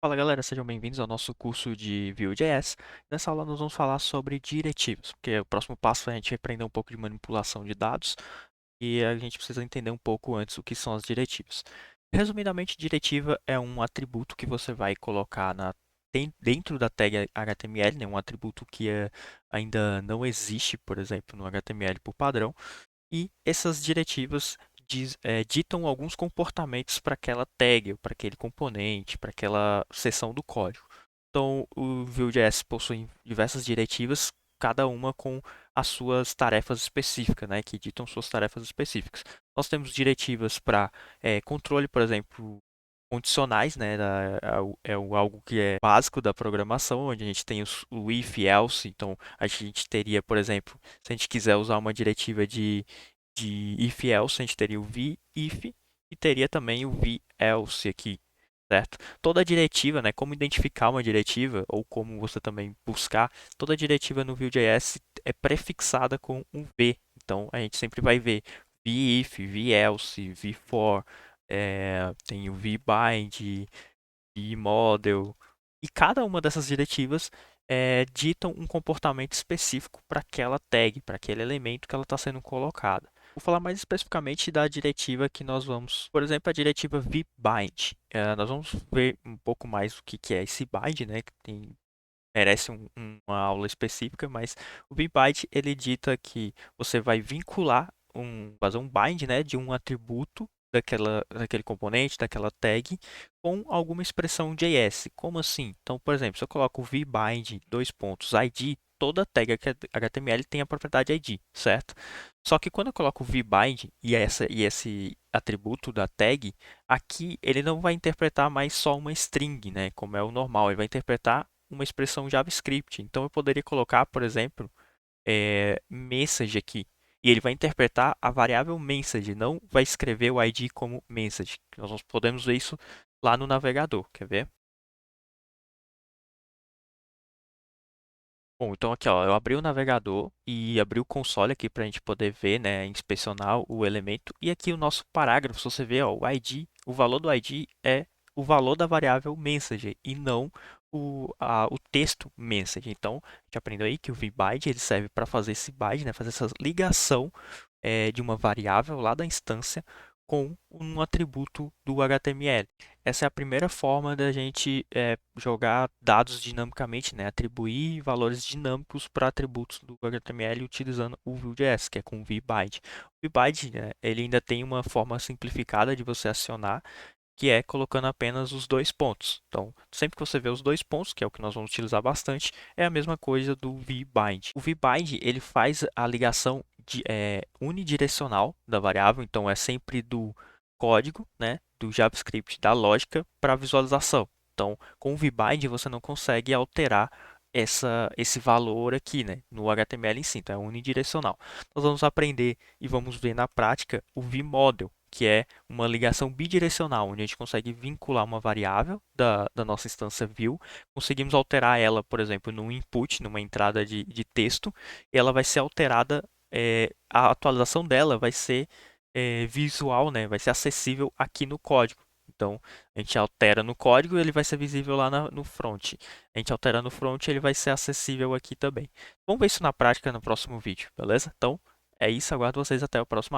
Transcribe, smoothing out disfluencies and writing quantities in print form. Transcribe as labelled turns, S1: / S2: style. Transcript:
S1: Fala galera, sejam bem-vindos ao nosso curso de Vue.js. Nessa aula nós vamos falar sobre diretivas, porque o próximo passo é a gente aprender um pouco de manipulação de dados e a gente precisa entender um pouco antes o que são as diretivas. Resumidamente, diretiva é um atributo que você vai colocar dentro da tag HTML, né, um atributo que ainda não existe, por exemplo, no HTML por padrão, e essas diretivas ditam alguns comportamentos para aquela tag, para aquele componente, para aquela seção do código. Então, o Vue.js possui diversas diretivas, cada uma com as suas tarefas específicas, né, que ditam suas tarefas específicas. Nós temos diretivas para controle, por exemplo, condicionais, né, algo que é básico da programação, onde a gente tem o if, else. Então, a gente teria, por exemplo, se a gente quiser usar uma diretiva de if else, a gente teria o v-if e teria também o v-else aqui, certo? Toda diretiva, né, como identificar uma diretiva ou como você também buscar, toda diretiva no Vue.js é prefixada com um v. Então, a gente sempre vai ver v-if, v-else, v-for, tem o v-bind, v-model, e cada uma dessas diretivas ditam um comportamento específico para aquela tag, para aquele elemento que ela está sendo colocada. Vou falar mais especificamente da diretiva que nós vamos, por exemplo, a diretiva vbind. Nós vamos ver um pouco mais o que é esse bind, né? Que merece uma aula específica, mas o vbind ele dita que você vai vincular fazer um bind, né, de um atributo daquele componente, daquela tag, com alguma expressão JS. Como assim? Então, por exemplo, se eu coloco vbind dois pontos id, toda tag HTML tem a propriedade id, certo? Só que quando eu coloco vbind e esse atributo da tag, aqui ele não vai interpretar mais só uma string, né, como é o normal, ele vai interpretar uma expressão JavaScript. Então eu poderia colocar, por exemplo, message aqui. E ele vai interpretar a variável message, não vai escrever o ID como message. Nós podemos ver isso lá no navegador. Quer ver? Bom, então aqui ó, eu abri o navegador e abri o console aqui para a gente poder ver, né, inspecionar o elemento. E aqui o nosso parágrafo, se você vê, ó, o ID, o valor do ID é o valor da variável message e não o texto message. Então, a gente aprendeu aí que o vbind ele serve para fazer esse bind, né, fazer essa ligação de uma variável lá da instância com um atributo do HTML. Essa é a primeira forma da gente jogar dados dinamicamente, né? Atribuir valores dinâmicos para atributos do HTML utilizando o Vue.js, que é com o vbind. O vbind, né, ele ainda tem uma forma simplificada de você acionar, que é colocando apenas os dois pontos. Então, sempre que você vê os dois pontos, que é o que nós vamos utilizar bastante, é a mesma coisa do vbind. O vbind ele faz a ligação unidirecional da variável, então é sempre do código, né, do JavaScript, da lógica para a visualização. Então, com o vbind você não consegue alterar esse valor aqui, né, no HTML em si, então é unidirecional. Nós vamos aprender e vamos ver na prática o vModel, que é uma ligação bidirecional, onde a gente consegue vincular uma variável da nossa instância view, conseguimos alterar ela, por exemplo, no input, numa entrada de texto, e ela vai ser alterada, a atualização dela vai ser visual, né? Vai ser acessível aqui no código. Então, a gente altera no código e ele vai ser visível lá no front. A gente altera no front e ele vai ser acessível aqui também. Vamos ver isso na prática no próximo vídeo, beleza? Então, é isso, aguardo vocês até a próxima aula.